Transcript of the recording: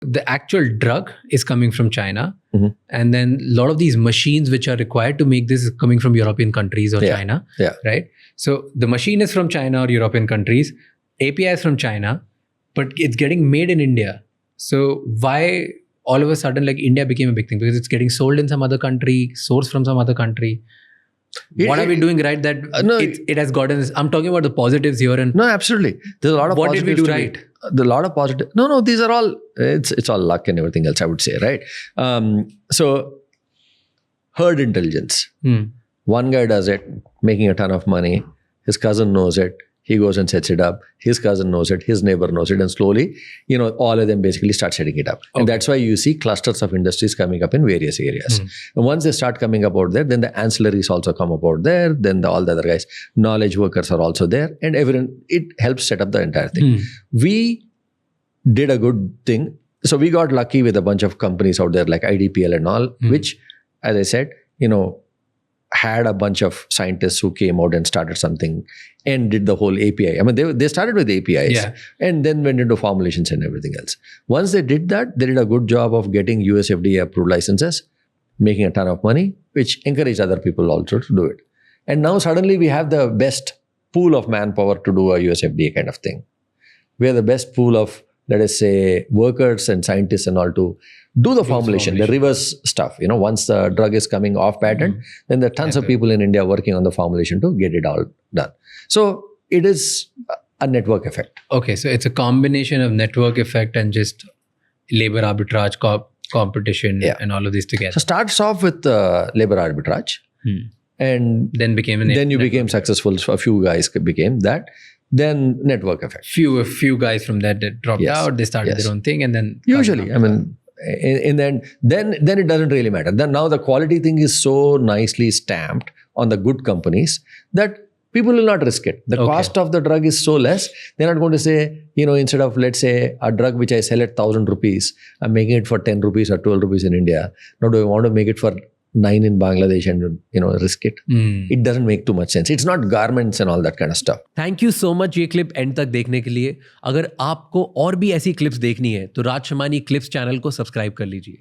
the actual drug is coming from China, and then a lot of these machines which are required to make this is coming from European countries or China, right? So the machine is from China or European countries, API is from China, but it's getting made in India. So why all of a sudden like India became a big thing? Because it's getting sold in some other country, sourced from some other country. What are we doing right that it has gotten this? I'm talking about the positives here. And no, absolutely. There's a lot of what positives. What did we do right? There's a lot of positive. No, these are all, it's all luck and everything else, I would say, right? So herd intelligence. One guy does it, making a ton of money. His cousin knows it. He goes and sets it up. His cousin knows it. His neighbor knows it. And slowly, all of them basically start setting it up. Okay. And that's why you see clusters of industries coming up in various areas. And once they start coming up out there, then the ancillaries also come up out there. Then all the other guys, knowledge workers are also there. And everyone, it helps set up the entire thing. We did a good thing. So we got lucky with a bunch of companies out there like IDPL and all, which, as I said, had a bunch of scientists who came out and started something and did the whole API. I mean, they started with APIs and then went into formulations and everything else. Once they did that, they did a good job of getting US FDA approved licenses, making a ton of money, which encouraged other people also to do it. And now suddenly we have the best pool of manpower to do a US FDA kind of thing. We have the best pool of, let us say, workers and scientists and all to do the formulation, the reverse stuff. Once the drug is coming off patent, then there are tons of people in India working on the formulation to get it all done. So it is a network effect. Okay, so it's a combination of network effect and just labor arbitrage, competition, and all of these together. So starts off with labor arbitrage, and then you became successful. So a few guys became that. Then network effect. Few guys from that dropped out. They started their own thing, and then usually, I mean, in the end, then it doesn't really matter. Then now the quality thing is so nicely stamped on the good companies that people will not risk it. The cost of the drug is so less. They're not going to say, instead of, let's say, a drug which I sell at 1,000 rupees, I'm making it for 10 rupees or 12 rupees in India. Now, do I want to make it for 9 in Bangladesh and, risk it? It doesn't make too much sense. It's not garments and all that kind of stuff. Thank you so much ये clip and तक देखने के लिए. अगर आपको और भी ऐसी क्लिप्स देखनी है तो राज शमानी क्लिप्स चैनल को सब्सक्राइब कर लीजिए.